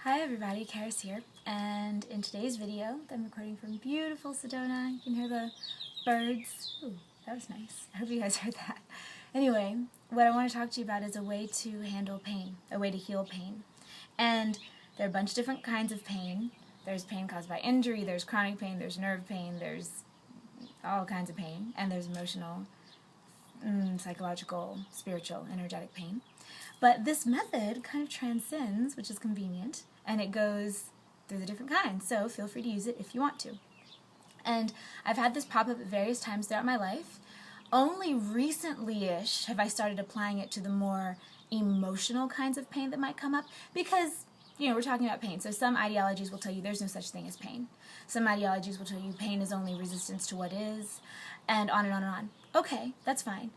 Hi everybody, Charis here, and in today's video that I'm recording from beautiful Sedona, you can hear the birds. Ooh, that was nice. I hope you guys heard that. Anyway, what I want to talk to you about is a way to handle pain, a way to heal pain. And there are a bunch of different kinds of pain. There's pain caused by injury, there's chronic pain, there's nerve pain, there's all kinds of pain, and there's emotional, psychological, spiritual, energetic pain. But this method kind of transcends, which is convenient, and it goes through the different kinds, so feel free to use it if you want to. And I've had this pop up at various times throughout my life. Only recently-ish have I started applying it to the more emotional kinds of pain that might come up, because, we're talking about pain, so some ideologies will tell you there's no such thing as pain. Some ideologies will tell you pain is only resistance to what is, and on and on and on. Okay, that's fine.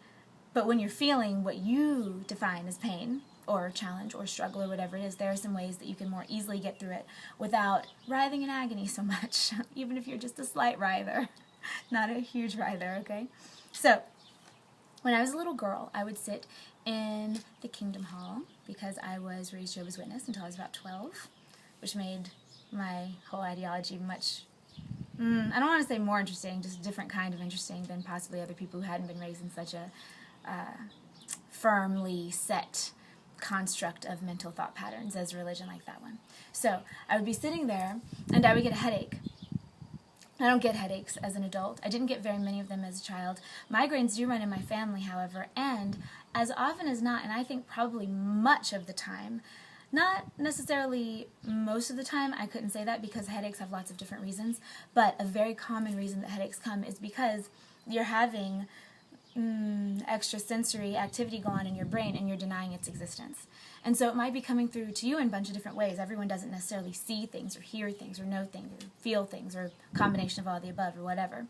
But when you're feeling what you define as pain, or challenge, or struggle, or whatever it is, there are some ways that you can more easily get through it without writhing in agony so much, even if you're just a slight writher, not a huge writher, okay? So, when I was a little girl, I would sit in the Kingdom Hall, because I was raised Jehovah's Witness until I was about 12, which made my whole ideology much, I don't want to say more interesting, just a different kind of interesting than possibly other people who hadn't been raised in such a firmly set construct of mental thought patterns as religion like that one. So I would be sitting there and I would get a headache. I don't get headaches as an adult. I didn't get very many of them as a child. Migraines do run in my family, however, and as often as not, and I think probably much of the time, not necessarily most of the time, I couldn't say that because headaches have lots of different reasons, but a very common reason that headaches come is because you're having extrasensory activity go on in your brain and you're denying its existence. And so it might be coming through to you in a bunch of different ways. Everyone doesn't necessarily see things or hear things or know things or feel things or a combination of all the above or whatever.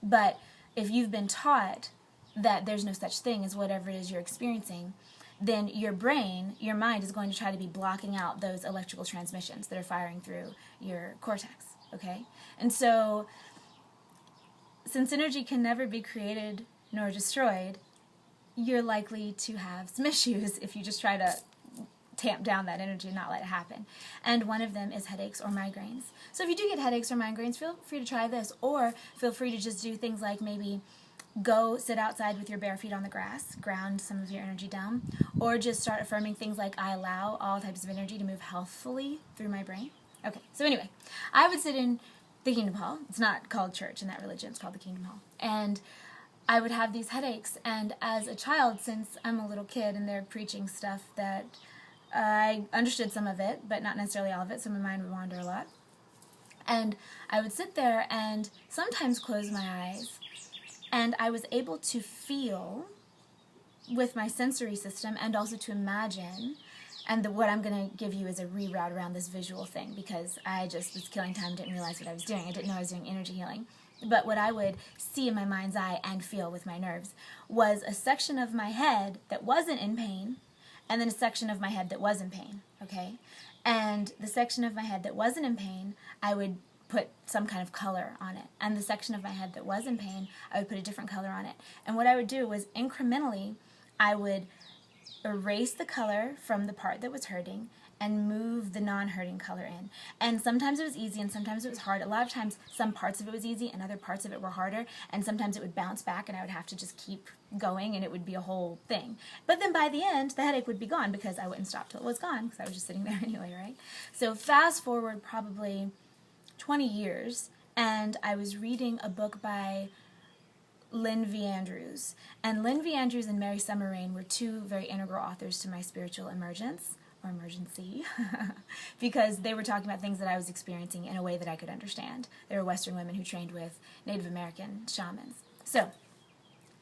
But if you've been taught that there's no such thing as whatever it is you're experiencing, then your brain, your mind is going to try to be blocking out those electrical transmissions that are firing through your cortex, okay? And so since energy can never be created nor destroyed, you're likely to have some issues if you just try to tamp down that energy and not let it happen. And one of them is headaches or migraines. So if you do get headaches or migraines, feel free to try this, or feel free to just do things like maybe go sit outside with your bare feet on the grass, ground some of your energy down, or just start affirming things like, I allow all types of energy to move healthfully through my brain. Okay, so anyway, I would sit in the Kingdom Hall. It's not called church in that religion, it's called the Kingdom Hall. And I would have these headaches, and as a child, since I'm a little kid and they're preaching stuff that I understood some of it, but not necessarily all of it, so my mind would wander a lot. And I would sit there and sometimes close my eyes, and I was able to feel with my sensory system and also to imagine, and what I'm going to give you is a reroute around this visual thing, because I just was killing time, didn't realize what I was doing. I didn't know I was doing energy healing. But what I would see in my mind's eye and feel with my nerves was a section of my head that wasn't in pain, and then a section of my head that was in pain, okay? And the section of my head that wasn't in pain, I would put some kind of color on it. And the section of my head that was in pain, I would put a different color on it. And what I would do was incrementally, I would erase the color from the part that was hurting and move the non-hurting color in. And sometimes it was easy and sometimes it was hard. A lot of times some parts of it was easy and other parts of it were harder, and sometimes it would bounce back and I would have to just keep going and it would be a whole thing. But then by the end, the headache would be gone because I wouldn't stop till it was gone because I was just sitting there anyway, right? So fast forward probably 20 years, and I was reading a book by Lynn V. Andrews. And Lynn V. Andrews and Mary Summer Rain were two very integral authors to my spiritual emergence, or emergency, because they were talking about things that I was experiencing in a way that I could understand. They were Western women who trained with Native American shamans. So,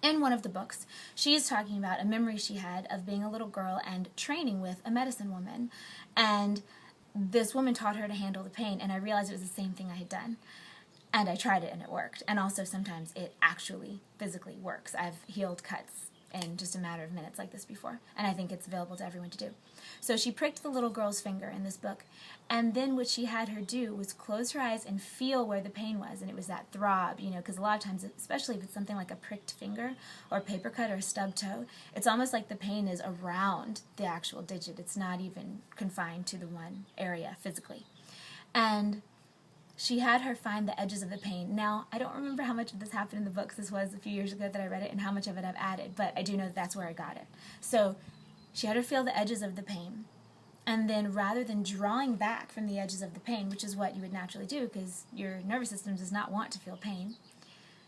in one of the books, she is talking about a memory she had of being a little girl and training with a medicine woman. And this woman taught her to handle the pain, and I realized it was the same thing I had done. And I tried it and it worked. And also sometimes it actually physically works. I've healed cuts in just a matter of minutes like this before, and I think it's available to everyone to do. So she pricked the little girl's finger in this book, and then what she had her do was close her eyes and feel where the pain was, and it was that throb, you know, because a lot of times, especially if it's something like a pricked finger or a paper cut or a stub toe, it's almost like the pain is around the actual digit. It's not even confined to the one area physically. And she had her find the edges of the pain. Now, I don't remember how much of this happened in the books. This was a few years ago that I read it, and how much of it I've added, but I do know that that's where I got it. So she had her feel the edges of the pain, and then rather than drawing back from the edges of the pain, which is what you would naturally do because your nervous system does not want to feel pain,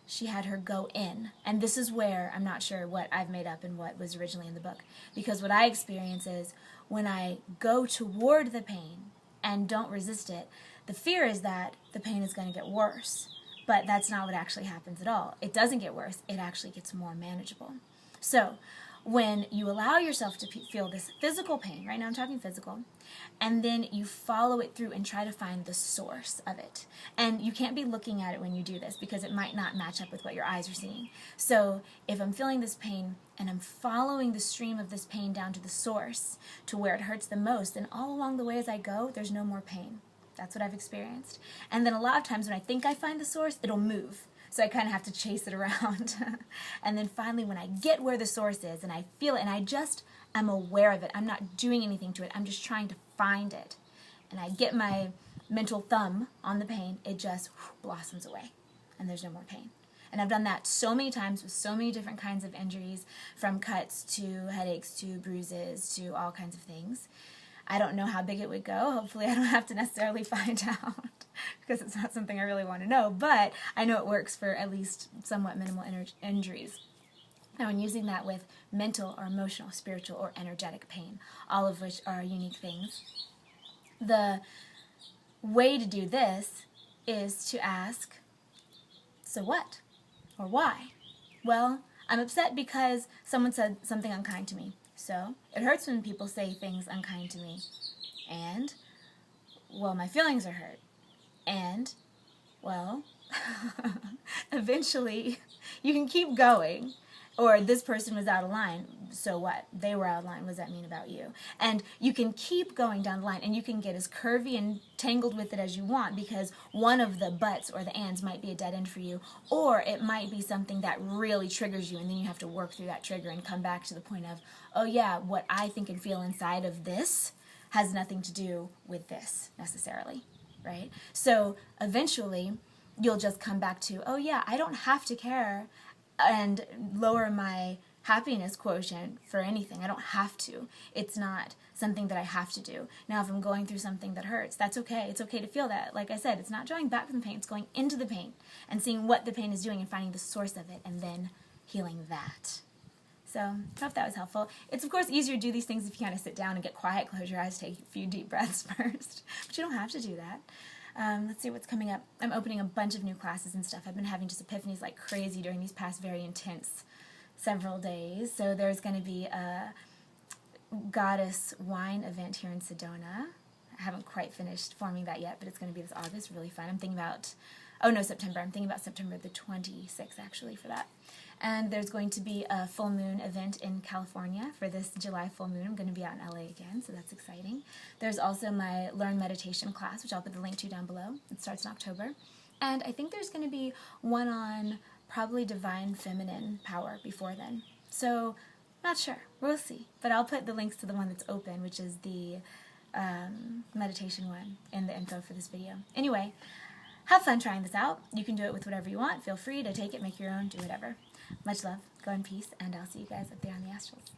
she had her go in. And this is where I'm not sure what I've made up and what was originally in the book, because what I experience is when I go toward the pain and don't resist it, the fear is that the pain is going to get worse, but that's not what actually happens at all. It doesn't get worse. It actually gets more manageable. So when you allow yourself to feel this physical pain, right now I'm talking physical, and then you follow it through and try to find the source of it. And you can't be looking at it when you do this because it might not match up with what your eyes are seeing. So if I'm feeling this pain and I'm following the stream of this pain down to the source, to where it hurts the most, then all along the way as I go, there's no more pain. That's what I've experienced. And then a lot of times when I think I find the source, it'll move. So I kind of have to chase it around. And then finally when I get where the source is and I feel it and I just am aware of it, I'm not doing anything to it, I'm just trying to find it. And I get my mental thumb on the pain, it just blossoms away. And there's no more pain. And I've done that so many times with so many different kinds of injuries, from cuts to headaches to bruises to all kinds of things. I don't know how big it would go. Hopefully I don't have to necessarily find out because it's not something I really want to know, but I know it works for at least somewhat minimal injuries. Now, I'm using that with mental or emotional, spiritual, or energetic pain, all of which are unique things. The way to do this is to ask, so what? Or why? Well, I'm upset because someone said something unkind to me. So it hurts when people say things unkind to me. And, well, my feelings are hurt. And, well, eventually you can keep going. Or this person was out of line. So what? They were out of line. What does that mean about you? And you can keep going down the line, and you can get as curvy and tangled with it as you want, because one of the buts or the ands might be a dead end for you, or it might be something that really triggers you, and then you have to work through that trigger and come back to the point of, oh yeah, what I think and feel inside of this has nothing to do with this necessarily, right? So eventually you'll just come back to, oh yeah, I don't have to care and lower my happiness quotient for anything. I don't have to. It's not something that I have to do. Now, if I'm going through something that hurts, that's okay. It's okay to feel that. Like I said, it's not drawing back from the pain. It's going into the pain and seeing what the pain is doing and finding the source of it and then healing that. So I hope that was helpful. It's, of course, easier to do these things if you kind of sit down and get quiet, close your eyes, take a few deep breaths first. But you don't have to do that. Let's see what's coming up. I'm opening a bunch of new classes and stuff. I've been having just epiphanies like crazy during these past very intense several days. So there's going to be a goddess wine event here in Sedona. I haven't quite finished forming that yet, but it's going to be this August. Really fun. I'm thinking about, September. I'm thinking about September the 26th actually for that. And there's going to be a full moon event in California for this July full moon. I'm going to be out in LA again, so that's exciting. There's also my Learn Meditation class, which I'll put the link to down below. It starts in October. And I think there's going to be one on probably divine feminine power before then. So, not sure. We'll see. But I'll put the links to the one that's open, which is the meditation one, in the info for this video. Anyway, have fun trying this out. You can do it with whatever you want. Feel free to take it, make your own, do whatever. Much love, go in peace, and I'll see you guys up there on the astrals.